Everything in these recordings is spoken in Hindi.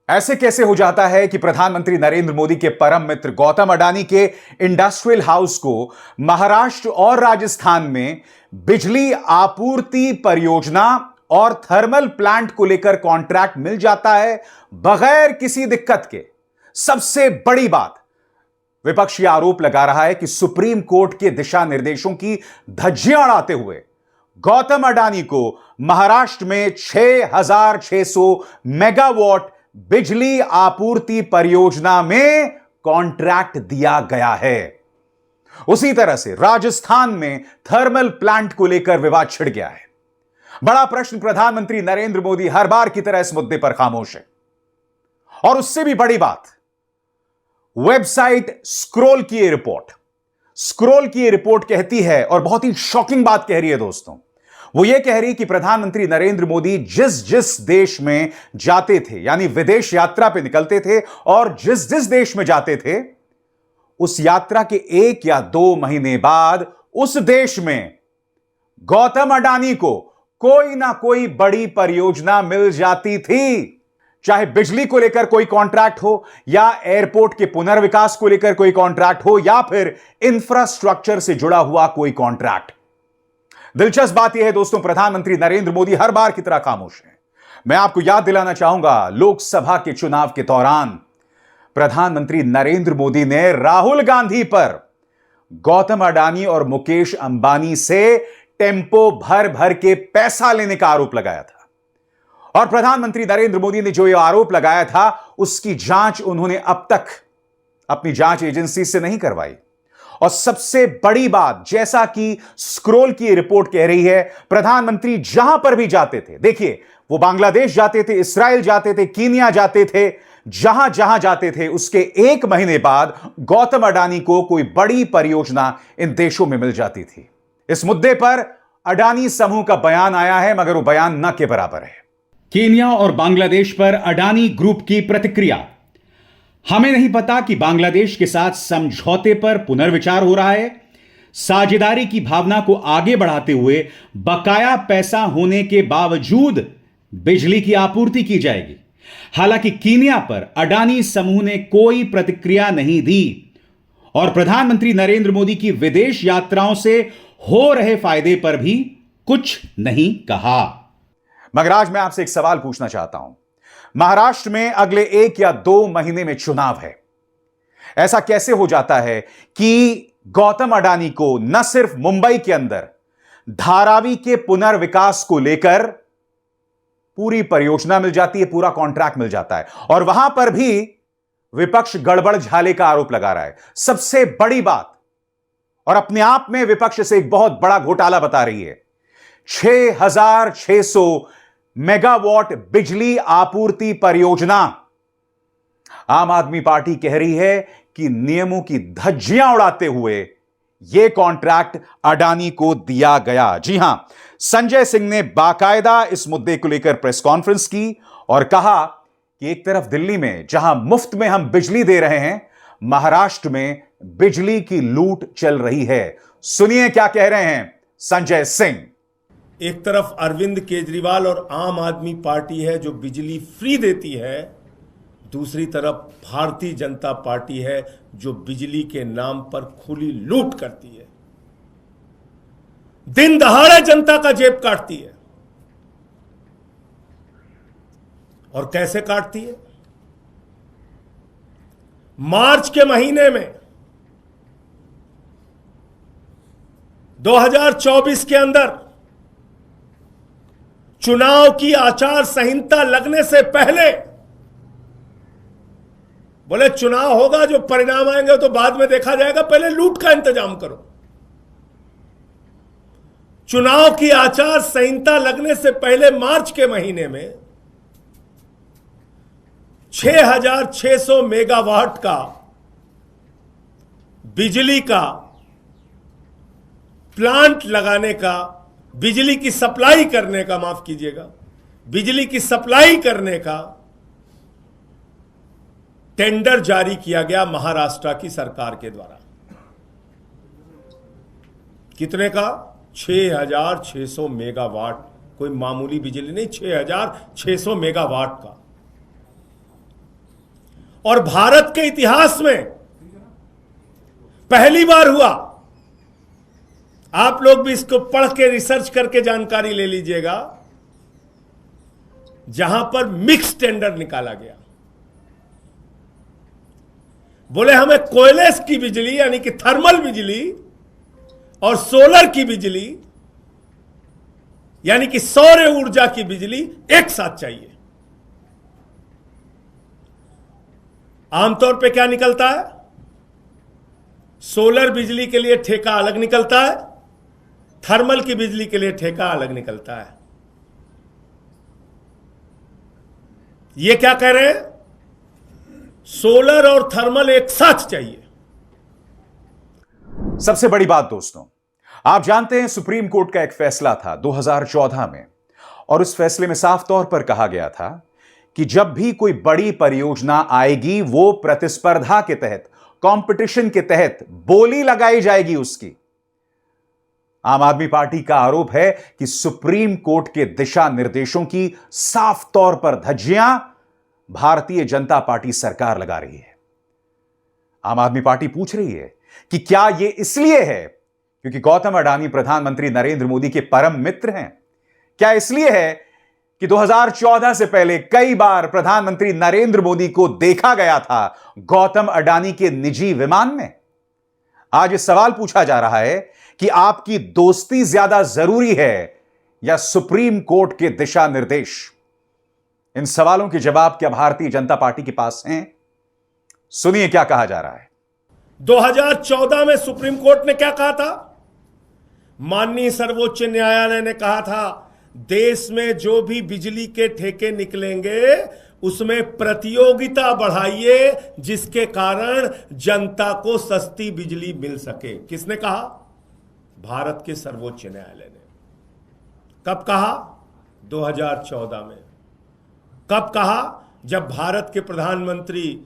ऐसे कैसे हो जाता है कि प्रधानमंत्री नरेंद्र मोदी के परम मित्र गौतम अडानी के इंडस्ट्रियल हाउस को महाराष्ट्र और राजस्थान में बिजली आपूर्ति परियोजना और थर्मल प्लांट को लेकर कॉन्ट्रैक्ट मिल जाता है बगैर किसी दिक्कत के। सबसे बड़ी बात, विपक्ष यह आरोप लगा रहा है कि सुप्रीम कोर्ट के दिशा निर्देशों की धज्जियां उड़ाते हुए गौतम अडानी को महाराष्ट्र में 6,600 मेगावाट बिजली आपूर्ति परियोजना में कॉन्ट्रैक्ट दिया गया है। उसी तरह से राजस्थान में थर्मल प्लांट को लेकर विवाद छिड़ गया है। बड़ा प्रश्न, प्रधानमंत्री नरेंद्र मोदी हर बार की तरह इस मुद्दे पर खामोश है। और उससे भी बड़ी बात, वेबसाइट स्क्रोल की रिपोर्ट कहती है, और बहुत ही शॉकिंग बात कह रही है दोस्तों, वो ये कह रही है कि प्रधानमंत्री नरेंद्र मोदी जिस देश में जाते थे, यानी विदेश यात्रा पे निकलते थे, और जिस देश में जाते थे, उस यात्रा के 1 या 2 महीने बाद उस देश में गौतम अडानी को कोई ना कोई बड़ी परियोजना मिल जाती थी। चाहे बिजली को लेकर कोई कॉन्ट्रैक्ट हो, या एयरपोर्ट के पुनर्विकास को लेकर कोई कॉन्ट्रैक्ट हो, या फिर इंफ्रास्ट्रक्चर से जुड़ा हुआ कोई कॉन्ट्रैक्ट। दिलचस्प बात यह है दोस्तों, प्रधानमंत्री नरेंद्र मोदी हर बार की तरह खामोश हैं। मैं आपको याद दिलाना चाहूंगा, लोकसभा के चुनाव के दौरान प्रधानमंत्री नरेंद्र मोदी ने राहुल गांधी पर गौतम अडानी और मुकेश अंबानी से टेम्पो भर भर के पैसा लेने का आरोप लगाया था। और प्रधानमंत्री नरेंद्र मोदी ने जो यह आरोप लगाया था, उसकी जांच उन्होंने अब तक अपनी जांच एजेंसी से नहीं करवाई। और सबसे बड़ी बात, जैसा कि स्क्रोल की रिपोर्ट कह रही है, प्रधानमंत्री जहां पर भी जाते थे, देखिए वो बांग्लादेश जाते थे, इस्राएल जाते थे, कीनिया जाते थे, जहां जहां जाते थे, उसके 1 महीने बाद गौतम अडानी को कोई बड़ी परियोजना इन देशों में मिल जाती थी। इस मुद्दे पर अडानी समूह का बयान आया है, मगर वो बयान न के बराबर है। कीनिया और बांग्लादेश पर अडानी ग्रुप की प्रतिक्रिया। हमें नहीं पता कि बांग्लादेश के साथ समझौते पर पुनर्विचार हो रहा है। साझेदारी की भावना को आगे बढ़ाते हुए बकाया पैसा होने के बावजूद बिजली की आपूर्ति की जाएगी। हालांकि कीनिया पर अडानी समूह ने कोई प्रतिक्रिया नहीं दी और प्रधानमंत्री नरेंद्र मोदी की विदेश यात्राओं से हो रहे फायदे पर भी कुछ नहीं कहा। मगर आज मैं आपसे एक सवाल पूछना चाहता हूं। महाराष्ट्र में अगले 1 या 2 महीने में चुनाव है। ऐसा कैसे हो जाता है कि गौतम अडानी को न सिर्फ मुंबई के अंदर धारावी के पुनर्विकास को लेकर पूरी परियोजना मिल जाती है, पूरा कॉन्ट्रैक्ट मिल जाता है, और वहां पर भी विपक्ष गड़बड़ झाले का आरोप लगा रहा है। सबसे बड़ी बात, और अपने आप में विपक्ष से एक बहुत बड़ा घोटाला बता रही है, 6,600 मेगावाट बिजली आपूर्ति परियोजना। आम आदमी पार्टी कह रही है कि नियमों की धज्जियां उड़ाते हुए यह कॉन्ट्रैक्ट अडानी को दिया गया। जी हां, संजय सिंह ने बाकायदा इस मुद्दे को लेकर प्रेस कॉन्फ्रेंस की और कहा कि एक तरफ दिल्ली में जहां मुफ्त में हम बिजली दे रहे हैं, महाराष्ट्र में बिजली की लूट चल रही है। सुनिए क्या कह रहे हैं संजय सिंह। एक तरफ अरविंद केजरीवाल और आम आदमी पार्टी है जो बिजली फ्री देती है, दूसरी तरफ भारतीय जनता पार्टी है जो बिजली के नाम पर खुली लूट करती है, दिन दहाड़े जनता का जेब काटती है। और कैसे काटती है? मार्च के महीने में 2024 के अंदर चुनाव की आचार संहिता लगने से पहले बोले चुनाव होगा, जो परिणाम आएंगे तो बाद में देखा जाएगा, पहले लूट का इंतजाम करो। चुनाव की आचार संहिता लगने से पहले मार्च के महीने में 6,600 मेगावाट का बिजली का प्लांट लगाने का, बिजली की सप्लाई करने का, माफ कीजिएगा, बिजली की सप्लाई करने का टेंडर जारी किया गया महाराष्ट्र की सरकार के द्वारा। कितने का? 6,600 मेगावाट। कोई मामूली बिजली नहीं, 6,600 मेगावाट का। और भारत के इतिहास में पहली बार हुआ, आप लोग भी इसको पढ़ के रिसर्च करके जानकारी ले लीजिएगा, जहां पर मिक्स टेंडर निकाला गया। बोले हमें कोयले की बिजली यानी कि थर्मल बिजली और सोलर की बिजली यानी कि सौर ऊर्जा की बिजली एक साथ चाहिए। आमतौर पे क्या निकलता है, सोलर बिजली के लिए ठेका अलग निकलता है, थर्मल की बिजली के लिए ठेका अलग निकलता है। ये क्या कह रहे हैं, सोलर और थर्मल एक साथ चाहिए। सबसे बड़ी बात दोस्तों, आप जानते हैं सुप्रीम कोर्ट का एक फैसला था 2014 में, और उस फैसले में साफ तौर पर कहा गया था कि जब भी कोई बड़ी परियोजना आएगी वो प्रतिस्पर्धा के तहत, कंपटीशन के तहत बोली लगाई जाएगी उसकी। आम आदमी पार्टी का आरोप है कि सुप्रीम कोर्ट के दिशा निर्देशों की साफ तौर पर धज्जियां भारतीय जनता पार्टी सरकार लगा रही है। आम आदमी पार्टी पूछ रही है कि क्या यह इसलिए है क्योंकि गौतम अडानी प्रधानमंत्री नरेंद्र मोदी के परम मित्र हैं? क्या इसलिए है कि 2014 से पहले कई बार प्रधानमंत्री नरेंद्र मोदी को देखा गया था गौतम अडानी के निजी विमान में? आज यह सवाल पूछा जा रहा है कि आपकी दोस्ती ज्यादा जरूरी है या सुप्रीम कोर्ट के दिशा निर्देश? इन सवालों के जवाब क्या भारतीय जनता पार्टी के पास हैं? सुनिए क्या कहा जा रहा है। 2014 में सुप्रीम कोर्ट ने क्या कहा था, माननीय सर्वोच्च न्यायालय ने कहा था देश में जो भी बिजली के ठेके निकलेंगे उसमें प्रतियोगिता बढ़ाइए जिसके कारण जनता को सस्ती बिजली मिल सके। किसने कहा? भारत के सर्वोच्च न्यायालय ने। कब कहा? 2014 में। कब कहा? जब भारत के प्रधानमंत्री,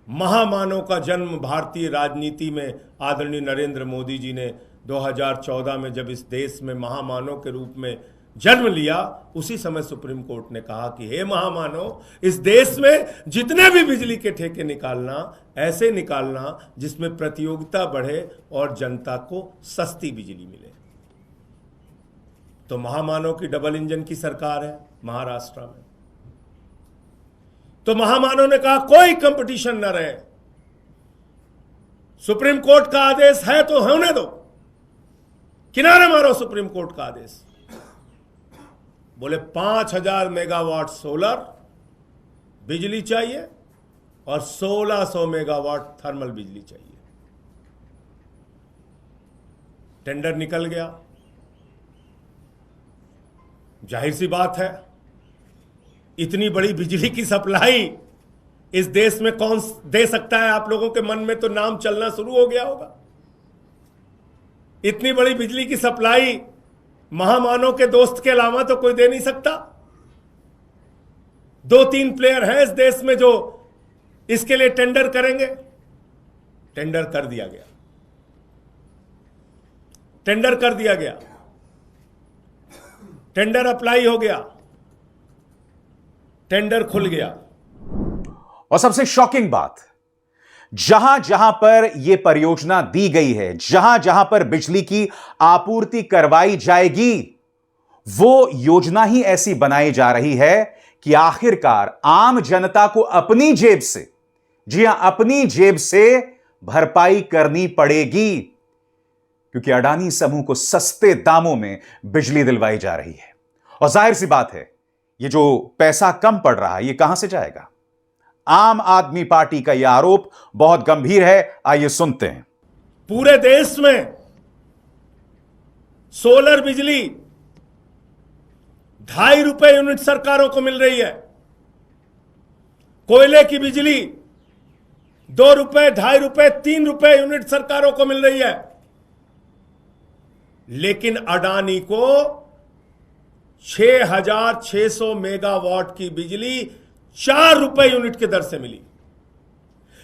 महामानव का जन्म भारतीय राजनीति में आदरणीय नरेंद्र मोदी जी ने 2014 में जब इस देश में महामानव के रूप में जन्म लिया, उसी समय सुप्रीम कोर्ट ने कहा कि हे महामानव, इस देश में जितने भी बिजली के ठेके निकालना, ऐसे निकालना जिसमें प्रतियोगिता बढ़े और जनता को सस्ती बिजली मिले। तो महामानव की डबल इंजन की सरकार है महाराष्ट्र में। तो महामानव ने कहा कोई कंपटीशन न रहे, सुप्रीम कोर्ट का आदेश है तो होने दो, किनारे मारो सुप्रीम कोर्ट का आदेश। बोले 5000 मेगावाट सोलर बिजली चाहिए और 1600 मेगावाट थर्मल बिजली चाहिए। टेंडर निकल गया। जाहिर सी बात है, इतनी बड़ी बिजली की सप्लाई इस देश में कौन दे सकता है? आप लोगों के मन में तो नाम चलना शुरू हो गया होगा। इतनी बड़ी बिजली की सप्लाई महामानव के दोस्त के अलावा तो कोई दे नहीं सकता। 2-3 प्लेयर हैं इस देश में जो इसके लिए टेंडर करेंगे। टेंडर कर दिया गया, टेंडर कर दिया गया, टेंडर अप्लाई हो गया, टेंडर खुल गया। और सबसे शॉकिंग बात, जहां जहां पर यह परियोजना दी गई है, जहां जहां पर बिजली की आपूर्ति करवाई जाएगी, वो योजना ही ऐसी बनाई जा रही है कि आखिरकार आम जनता को अपनी जेब से, जी हां, अपनी जेब से भरपाई करनी पड़ेगी, क्योंकि अडानी समूह को सस्ते दामों में बिजली दिलवाई जा रही है। और जाहिर सी बात है, ये जो पैसा कम पड़ रहा है, ये कहां से जाएगा? आम आदमी पार्टी का यह आरोप बहुत गंभीर है। आइए सुनते हैं। पूरे देश में सोलर बिजली 2.5 रुपए यूनिट सरकारों को मिल रही है। कोयले की बिजली 2 रुपए, 2.5 रुपए, 3 रुपए यूनिट सरकारों को मिल रही है। लेकिन अडानी को 6600 मेगावाट की बिजली 4 रुपए यूनिट की दर से मिली।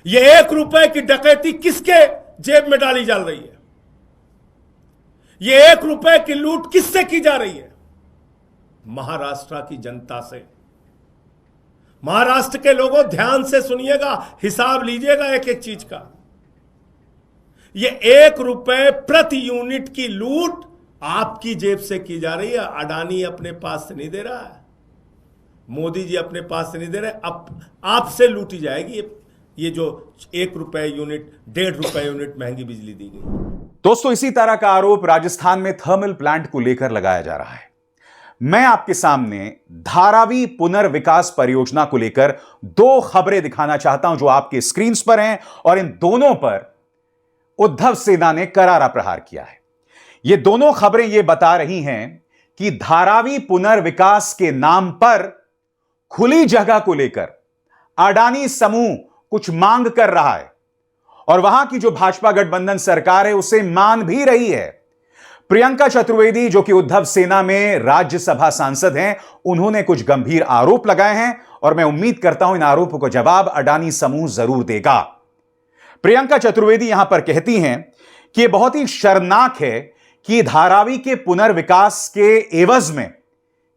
यह 1 रुपए की डकैती किसके जेब में डाली जा रही है? यह 1 रुपए की लूट किससे की जा रही है? महाराष्ट्र की जनता से। महाराष्ट्र के लोगों ध्यान से सुनिएगा, हिसाब लीजिएगा एक एक चीज का। ये 1 रुपए प्रति यूनिट की लूट आपकी जेब से की जा रही है। अडानी अपने पास से नहीं दे रहा है, मोदी जी अपने पास से नहीं दे रहे, अब आपसे लूटी जाएगी ये जो 1 रुपए यूनिट, 1.5 रुपए यूनिट महंगी बिजली दी गई। दोस्तों, इसी तरह का आरोप राजस्थान में थर्मल प्लांट को लेकर लगाया जा रहा है। मैं आपके सामने धारावी पुनर्विकास परियोजना को लेकर 2 खबरें दिखाना चाहता हूं जो आपके स्क्रीन पर हैं, और इन दोनों पर उद्धव सेना ने करारा प्रहार किया है। ये दोनों खबरें ये बता रही हैं कि धारावी पुनर्विकास के नाम पर खुली जगह को लेकर अडानी समूह कुछ मांग कर रहा है, और वहां की जो भाजपा गठबंधन सरकार है उसे मान भी रही है। प्रियंका चतुर्वेदी, जो कि उद्धव सेना में राज्यसभा सांसद हैं, उन्होंने कुछ गंभीर आरोप लगाए हैं, और मैं उम्मीद करता हूं इन आरोपों का जवाब अडानी समूह जरूर देगा। प्रियंका चतुर्वेदी यहां पर कहती हैं कि यह बहुत ही शर्मनाक है कि धारावी के पुनर्विकास के एवज में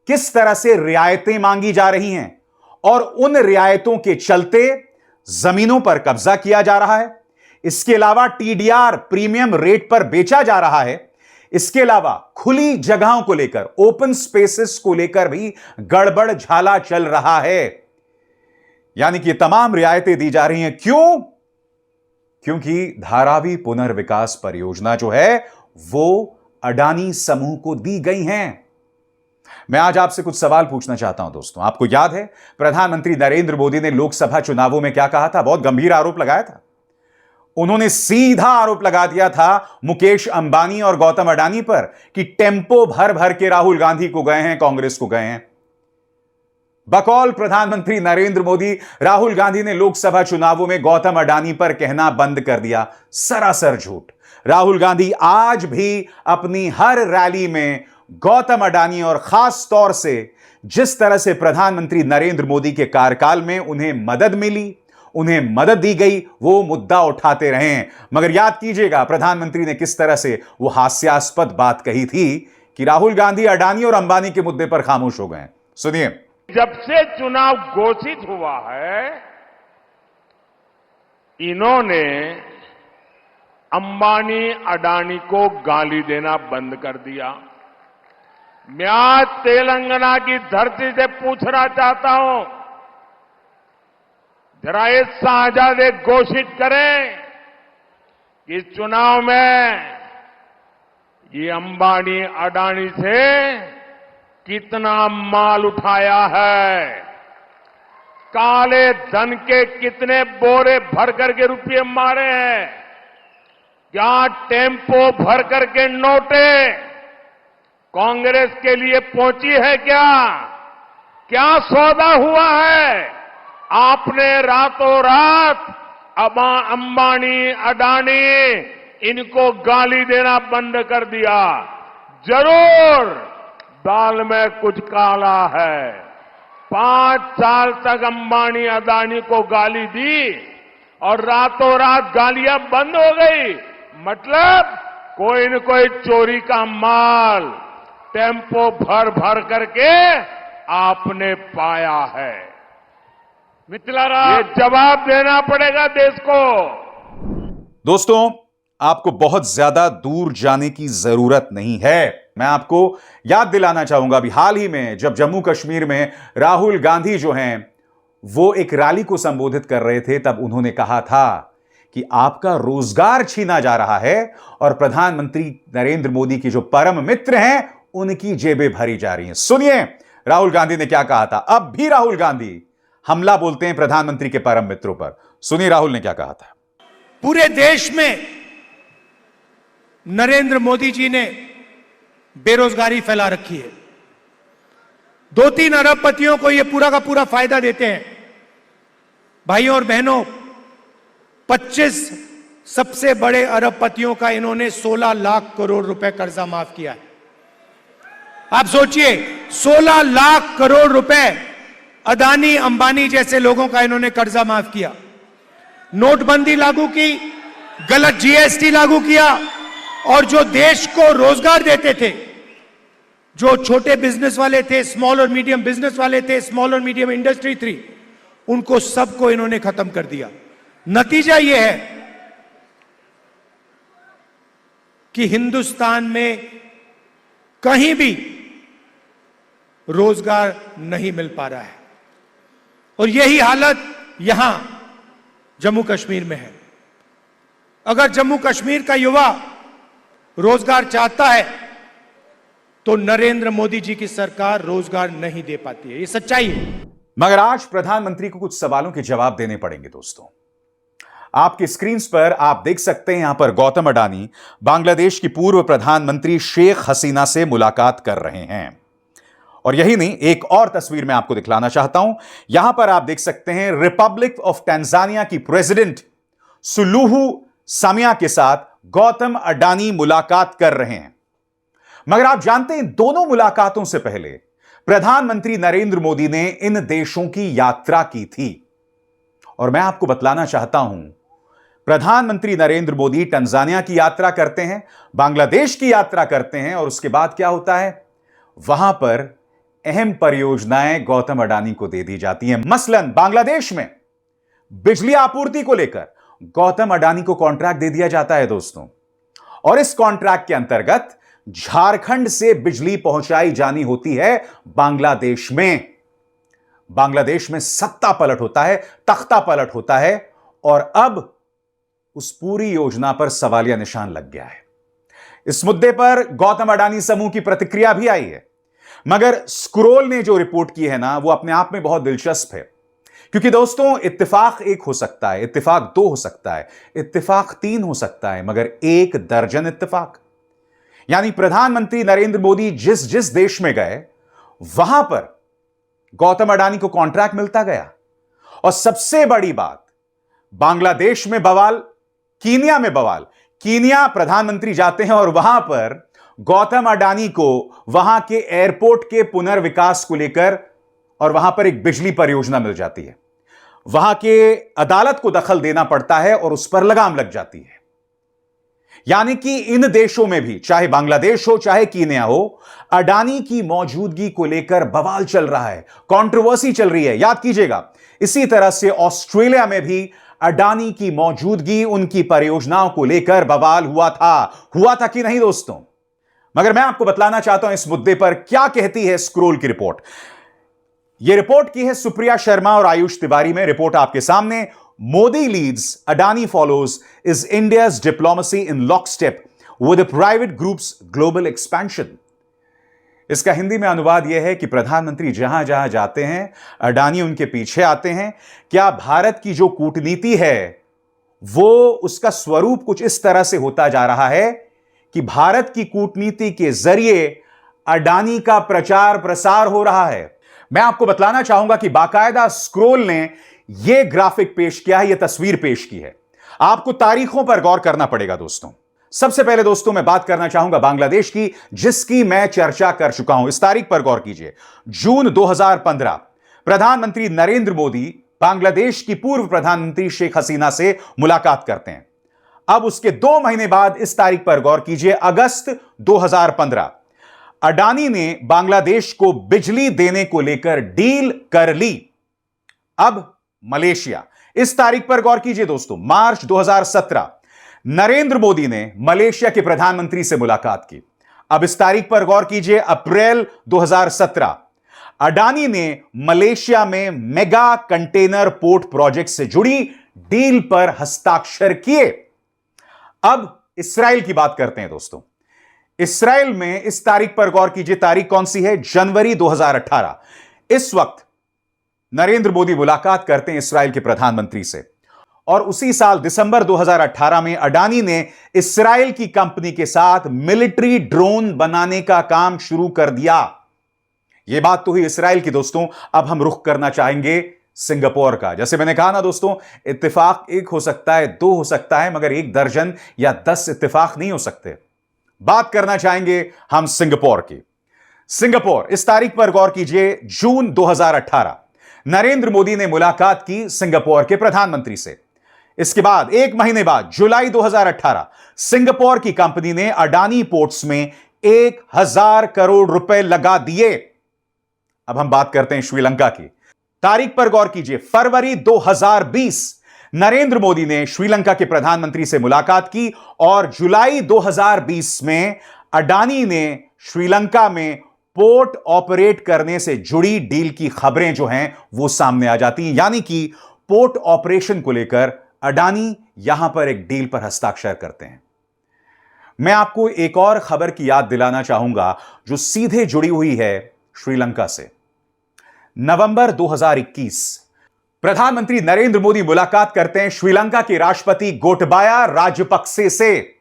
किस तरह से रियायतें मांगी जा रही हैं, और उन रियायतों के चलते जमीनों पर कब्जा किया जा रहा है। इसके अलावा टीडीआर प्रीमियम रेट पर बेचा जा रहा है। इसके अलावा खुली जगहों को लेकर, ओपन स्पेसेस को लेकर भी गड़बड़ झाला चल रहा है। यानी कि तमाम रियायतें दी जा रही हैं। क्यों? क्योंकि धारावी पुनर्विकास परियोजना जो है वो अडानी समूह को दी गई हैं। मैं आज आपसे कुछ सवाल पूछना चाहता हूं दोस्तों। आपको याद है प्रधानमंत्री नरेंद्र मोदी ने लोकसभा चुनावों में क्या कहा था? बहुत गंभीर आरोप लगाया था। उन्होंने सीधा आरोप लगा दिया था मुकेश अंबानी और गौतम अडानी पर कि टेम्पो भर भर के राहुल गांधी को गए हैं, कांग्रेस को गए हैं। बकौल प्रधानमंत्री नरेंद्र मोदी, राहुल गांधी ने लोकसभा चुनावों में गौतम अडानी पर कहना बंद कर दिया। सरासर झूठ। राहुल गांधी आज भी अपनी हर रैली में गौतम अडानी, और खास तौर से जिस तरह से प्रधानमंत्री नरेंद्र मोदी के कार्यकाल में उन्हें मदद मिली, उन्हें मदद दी गई, वो मुद्दा उठाते रहे हैं। मगर याद कीजिएगा प्रधानमंत्री ने किस तरह से वो हास्यास्पद बात कही थी कि राहुल गांधी अडानी और अंबानी के मुद्दे पर खामोश हो गए। सुनिए। जब से चुनाव घोषित हुआ है, इन्होंने अंबानी अडानी को गाली देना बंद कर दिया। मैं आज तेलंगाना की धरती से पूछना चाहता हूं, जरा ये शाहजादे घोषित करें कि इस चुनाव में ये अंबानी अडानी से कितना माल उठाया है, काले धन के कितने बोरे भर करके रुपये मारे हैं, क्या टेम्पो भर करके नोटे कांग्रेस के लिए पहुंची है, क्या सौदा हुआ है? आपने रातों रात अंबानी अडानी इनको गाली देना बंद कर दिया। जरूर दाल में कुछ काला है। 5 साल तक अंबानी अडानी को गाली दी और रातों रात गालियां बंद हो गई। मतलब कोई न कोई चोरी का माल टेम्पो भर भर करके आपने पाया है। ये जवाब देना पड़ेगा देश को। दोस्तों, आपको बहुत ज्यादा दूर जाने की जरूरत नहीं है। मैं आपको याद दिलाना चाहूंगा, अभी हाल ही में जब जम्मू कश्मीर में राहुल गांधी जो हैं वो एक रैली को संबोधित कर रहे थे, तब उन्होंने कहा था कि आपका रोजगार छीना जा रहा है और प्रधानमंत्री नरेंद्र मोदी के जो परम मित्र हैं उनकी जेबें भरी जा रही हैं। सुनिए राहुल गांधी ने क्या कहा था। अब भी राहुल गांधी हमला बोलते हैं प्रधानमंत्री के परम मित्रों पर। सुनिए राहुल ने क्या कहा था। पूरे देश में नरेंद्र मोदी जी ने बेरोजगारी फैला रखी है। 2-3 अरबपतियों को यह पूरा का पूरा फायदा देते हैं। भाइयों और बहनों, 25 सबसे बड़े अरबपतियों का इन्होंने 16 लाख करोड़ रुपए कर्जा माफ किया है। आप सोचिए, 16 लाख करोड़ रुपए अदानी अंबानी जैसे लोगों का इन्होंने कर्जा माफ किया। नोटबंदी लागू की, गलत जीएसटी लागू किया, और जो देश को रोजगार देते थे, जो छोटे बिजनेस वाले थे, स्मॉल और मीडियम बिजनेस वाले थे, स्मॉल और मीडियम इंडस्ट्री थी, उनको सबको इन्होंने खत्म कर दिया। नतीजा यह है कि हिंदुस्तान में कहीं भी रोजगार नहीं मिल पा रहा है और यही हालत यहां जम्मू कश्मीर में है। अगर जम्मू कश्मीर का युवा रोजगार चाहता है तो नरेंद्र मोदी जी की सरकार रोजगार नहीं दे पाती है, ये सच्चाई है। मगर आज प्रधानमंत्री को कुछ सवालों के जवाब देने पड़ेंगे दोस्तों। आपकी स्क्रीन पर आप देख सकते हैं, यहां पर गौतम अडानी बांग्लादेश की पूर्व प्रधानमंत्री शेख हसीना से मुलाकात कर रहे हैं। और यही नहीं, एक और तस्वीर मैं आपको दिखलाना चाहता हूं। यहां पर आप देख सकते हैं रिपब्लिक ऑफ टैंजानिया की प्रेसिडेंट सुलूहू सामिया के साथ गौतम अडानी मुलाकात कर रहे हैं। मगर आप जानते हैं, दोनों मुलाकातों से पहले प्रधानमंत्री नरेंद्र मोदी ने इन देशों की यात्रा की थी। और मैं आपको बतलाना चाहता हूं, प्रधानमंत्री नरेंद्र मोदी टंजानिया की यात्रा करते हैं, बांग्लादेश की यात्रा करते हैं, और उसके बाद क्या होता है, वहां पर अहम परियोजनाएं गौतम अडानी को दे दी जाती हैं। मसलन बांग्लादेश में बिजली आपूर्ति को लेकर गौतम अडानी को कॉन्ट्रैक्ट दे दिया जाता है दोस्तों। और इस कॉन्ट्रैक्ट के अंतर्गत झारखंड से बिजली पहुंचाई जानी होती है बांग्लादेश में। बांग्लादेश में सत्ता पलट होता है, तख्ता पलट होता है, और अब उस पूरी योजना पर सवालिया निशान लग गया है। इस मुद्दे पर गौतम अडानी समूह की प्रतिक्रिया भी आई है। मगर स्क्रोल ने जो रिपोर्ट की है ना, वो अपने आप में बहुत दिलचस्प है। क्योंकि दोस्तों, इत्तेफाक एक हो सकता है, इत्तेफाक दो हो सकता है, इत्तेफाक तीन हो सकता है, मगर एक दर्जन इत्तेफाक। यानी प्रधानमंत्री नरेंद्र मोदी जिस जिस देश में गए, वहां पर गौतम अडानी को कॉन्ट्रैक्ट मिलता गया। और सबसे बड़ी बात, बांग्लादेश में बवाल, कीनिया में बवाल। कीनिया प्रधानमंत्री जाते हैं और वहां पर गौतम अडानी को वहां के एयरपोर्ट के पुनर्विकास को लेकर, और वहां पर एक बिजली परियोजना मिल जाती है। वहां के अदालत को दखल देना पड़ता है और उस पर लगाम लग जाती है। यानी कि इन देशों में भी, चाहे बांग्लादेश हो चाहे कीनिया हो, अडानी की मौजूदगी को लेकर बवाल चल रहा है, कंट्रोवर्सी चल रही है। याद कीजिएगा, इसी तरह से ऑस्ट्रेलिया में भी अडानी की मौजूदगी, उनकी परियोजनाओं को लेकर बवाल हुआ था कि नहीं दोस्तों। मगर मैं आपको बतलाना चाहता हूं इस मुद्दे पर क्या कहती है स्क्रोल की रिपोर्ट। यह रिपोर्ट की है सुप्रिया शर्मा और आयुष तिवारी में। रिपोर्ट आपके सामने। Modi leads, Adani follows is India's diplomacy in lockstep with private groups global expansion. इसका हिंदी में अनुवाद यह है कि प्रधानमंत्री जहां जहां जाते हैं, अडानी उनके पीछे आते हैं। क्या भारत की जो कूटनीति है, वो उसका स्वरूप कुछ इस तरह से होता जा रहा है कि भारत की कूटनीति के जरिए अडानी का प्रचार प्रसार हो रहा है। मैं आपको बतलाना चाहूंगा कि बाकायदा स्क्रोल ने यह ग्राफिक पेश किया है, यह तस्वीर पेश की है। आपको तारीखों पर गौर करना पड़ेगा दोस्तों। सबसे पहले दोस्तों मैं बात करना चाहूंगा बांग्लादेश की, जिसकी मैं चर्चा कर चुका हूं। इस तारीख पर गौर कीजिए, जून 2015, प्रधानमंत्री नरेंद्र मोदी बांग्लादेश की पूर्व प्रधानमंत्री शेख हसीना से मुलाकात करते हैं। अब उसके 2 महीने बाद इस तारीख पर गौर कीजिए, अगस्त 2015, अडानी ने बांग्लादेश को बिजली देने को लेकर डील कर ली। अब मलेशिया, इस तारीख पर गौर कीजिए दोस्तों, मार्च 2017, नरेंद्र मोदी ने मलेशिया के प्रधानमंत्री से मुलाकात की। अब इस तारीख पर गौर कीजिए, अप्रैल 2017, अडानी ने मलेशिया में मेगा कंटेनर पोर्ट प्रोजेक्ट से जुड़ी डील पर हस्ताक्षर किए। अब इस्राएल की बात करते हैं दोस्तों। इस्राएल में इस तारीख पर गौर कीजिए, तारीख कौन सी है, जनवरी 2018। इस वक्त नरेंद्र मोदी मुलाकात करते हैं इस्राएल के प्रधानमंत्री से। और उसी साल दिसंबर 2018 में अडानी ने इस्राएल की कंपनी के साथ मिलिट्री ड्रोन बनाने का काम शुरू कर दिया। यह बात तो हुई इस्राएल की दोस्तों। अब हम रुख करना चाहेंगे सिंगापुर का। जैसे मैंने कहा ना दोस्तों, इत्तेफाक एक हो सकता है, 2 हो सकता है, मगर 1 दर्जन या 10 इत्तेफाक नहीं हो सकते। बात करना चाहेंगे हम सिंगापुर की। सिंगापुर, इस तारीख पर गौर कीजिए, जून 2018, नरेंद्र मोदी ने मुलाकात की सिंगापुर के प्रधानमंत्री से। इसके बाद 1 महीने बाद, जुलाई 2018, सिंगापुर की कंपनी ने अडानी पोर्ट्स में 1000 करोड़ रुपए लगा दिए। अब हम बात करते हैं श्रीलंका की। तारीख पर गौर कीजिए, फरवरी 2020 नरेंद्र मोदी ने श्रीलंका के प्रधानमंत्री से मुलाकात की और जुलाई 2020 में अडानी ने श्रीलंका में पोर्ट ऑपरेट करने से जुड़ी डील की खबरें जो हैं वो सामने आ जाती हैं। यानी कि पोर्ट ऑपरेशन को लेकर अडानी यहां पर एक डील पर हस्ताक्षर करते हैं। मैं आपको एक और खबर की याद दिलाना चाहूंगा जो सीधे जुड़ी हुई है श्रीलंका से। नवंबर 2021 प्रधानमंत्री नरेंद्र मोदी मुलाकात करते हैं श्रीलंका के राष्ट्रपति गोटबाया राजपक्से से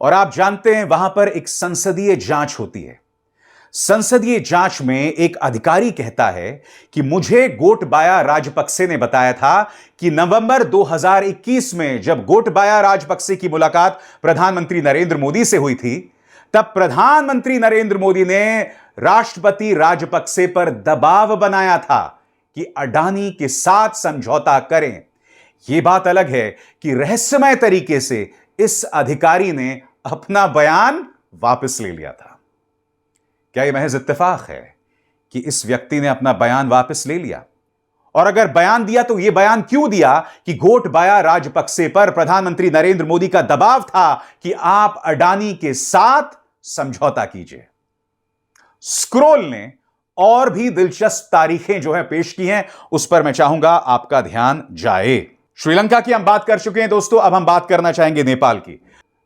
और आप जानते हैं वहां पर एक संसदीय जांच होती है। संसदीय जांच में एक अधिकारी कहता है कि मुझे गोटबाया राजपक्से ने बताया था कि नवंबर 2021 में जब गोटबाया राजपक्से की मुलाकात प्रधानमंत्री नरेंद्र मोदी से हुई थी, तब प्रधानमंत्री नरेंद्र मोदी ने राष्ट्रपति राजपक्से पर दबाव बनाया था कि अडानी के साथ समझौता करें। यह बात अलग है कि रहस्यमय तरीके से इस अधिकारी ने अपना बयान वापस ले लिया था। क्या यह महज इत्तेफाक है कि इस व्यक्ति ने अपना बयान वापस ले लिया? और अगर बयान दिया तो यह बयान क्यों दिया कि गोटबाया राजपक्से पर प्रधानमंत्री नरेंद्र मोदी का दबाव था कि आप अडानी के साथ समझौता कीजिए। स्क्रोल ने और भी दिलचस्प तारीखें जो है पेश की हैं, उस पर मैं चाहूंगा आपका ध्यान जाए। श्रीलंका की हम बात कर चुके हैं दोस्तों, अब हम बात करना चाहेंगे नेपाल की।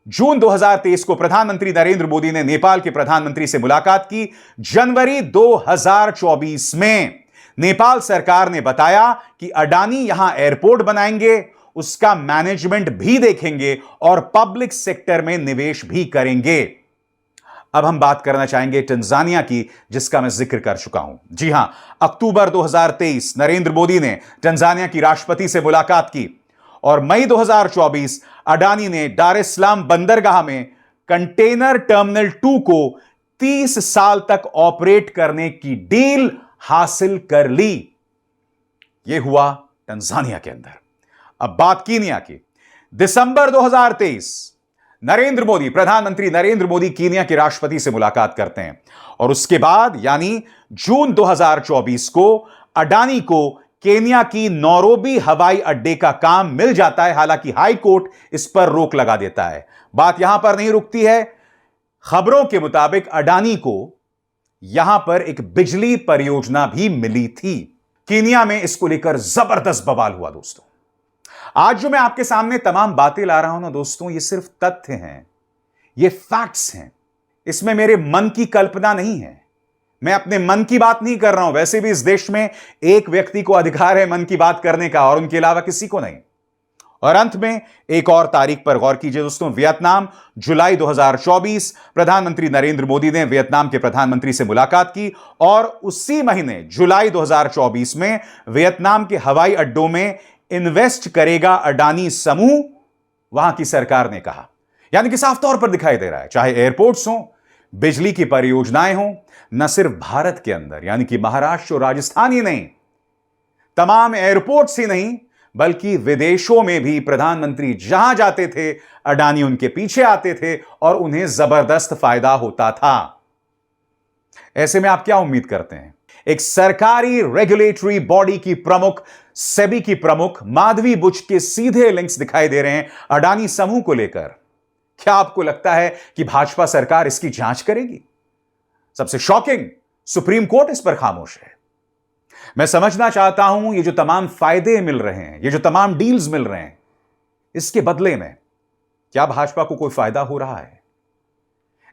जून 2023 को प्रधानमंत्री नरेंद्र मोदी ने नेपाल के प्रधानमंत्री से मुलाकात की। जनवरी 2024 में नेपाल सरकार ने बताया कि अडानी यहां एयरपोर्ट बनाएंगे, उसका मैनेजमेंट भी देखेंगे और पब्लिक सेक्टर में निवेश भी करेंगे। अब हम बात करना चाहेंगे तंजानिया की, जिसका मैं जिक्र कर चुका हूं। जी हां, अक्टूबर 2023 नरेंद्र मोदी ने तंजानिया की राष्ट्रपति से मुलाकात की और मई 2024 अडानी ने डार एस सलाम बंदरगाह में कंटेनर टर्मिनल 2 को 30 साल तक ऑपरेट करने की डील हासिल कर ली। यह हुआ तंजानिया के अंदर। अब बात कीनिया की। दिसंबर 2023 नरेंद्र मोदी, प्रधानमंत्री नरेंद्र मोदी कीनिया के राष्ट्रपति से मुलाकात करते हैं और उसके बाद यानी जून 2024 को अडानी को केन्या की नैरोबी हवाई अड्डे का काम मिल जाता है। हालांकि हाई कोर्ट इस पर रोक लगा देता है। बात यहां पर नहीं रुकती है। खबरों के मुताबिक अडानी को यहां पर एक बिजली परियोजना भी मिली थी। केन्या में इसको लेकर जबरदस्त बवाल हुआ दोस्तों। आज जो मैं आपके सामने तमाम बातें ला रहा हूं ना दोस्तों, ये सिर्फ तथ्य हैं, ये फैक्ट्स हैं। इसमें मेरे मन की कल्पना नहीं है। मैं अपने मन की बात नहीं कर रहा हूं। वैसे भी इस देश में एक व्यक्ति को अधिकार है मन की बात करने का और उनके अलावा किसी को नहीं। और अंत में एक और तारीख पर गौर कीजिए दोस्तों, वियतनाम, जुलाई 2024 प्रधानमंत्री नरेंद्र मोदी ने वियतनाम के प्रधानमंत्री से मुलाकात की और उसी महीने जुलाई 2024 में वियतनाम के हवाई अड्डों में इन्वेस्ट करेगा अडानी समूह, वहां की सरकार ने कहा। यानी कि साफ तौर पर दिखाई दे रहा है, चाहे एयरपोर्ट्स हो, बिजली की परियोजनाएं हो, न सिर्फ भारत के अंदर यानी कि महाराष्ट्र और राजस्थान ही नहीं, तमाम एयरपोर्ट्स ही नहीं बल्कि विदेशों में भी प्रधानमंत्री जहां जाते थे अडानी उनके पीछे आते थे और उन्हें जबरदस्त फायदा होता था। ऐसे में आप क्या उम्मीद करते हैं? एक सरकारी रेगुलेटरी बॉडी की प्रमुख, सेबी की प्रमुख माधवी बुच के सीधे लिंक्स दिखाई दे रहे हैं अडानी समूह को लेकर। क्या आपको लगता है कि भाजपा सरकार इसकी जांच करेगी? सबसे शॉकिंग, सुप्रीम कोर्ट इस पर खामोश है। मैं समझना चाहता हूं, ये जो तमाम फायदे मिल रहे हैं, ये जो तमाम डील्स मिल रहे हैं, इसके बदले में क्या भाजपा को कोई फायदा हो रहा है?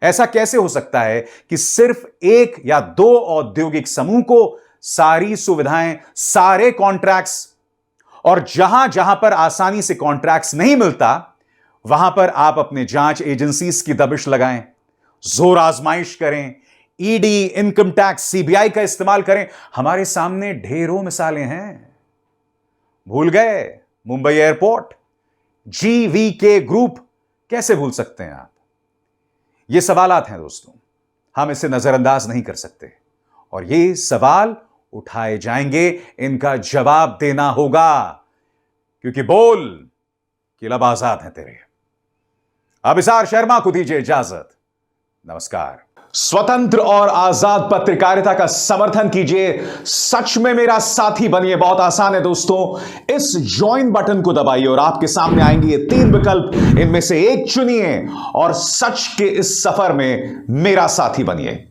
ऐसा कैसे हो सकता है कि सिर्फ एक या दो औद्योगिक समूह को सारी सुविधाएं, सारे कॉन्ट्रैक्ट्स, और जहां जहां पर आसानी से कॉन्ट्रैक्ट्स नहीं मिलता वहां पर आप अपने जांच एजेंसीज की दबिश लगाएं, जोर आजमाइश करें, ईडी, इनकम टैक्स, सीबीआई का इस्तेमाल करें। हमारे सामने ढेरों मिसालें हैं। भूल गए मुंबई एयरपोर्ट, जीवीके ग्रुप, कैसे भूल सकते हैं आप? ये सवालात हैं दोस्तों, हम इसे नजरअंदाज नहीं कर सकते और ये सवाल उठाए जाएंगे, इनका जवाब देना होगा, क्योंकि बोल कि लब आजाद है तेरे। अब इसार शर्मा को दीजिए इजाजत। नमस्कार। स्वतंत्र और आजाद पत्रकारिता का समर्थन कीजिए, सच में मेरा साथी बनिए। बहुत आसान है दोस्तों, इस ज्वाइन बटन को दबाइए और आपके सामने आएंगे ये 3 विकल्प, इनमें से एक चुनिए और सच के इस सफर में मेरा साथी बनिए।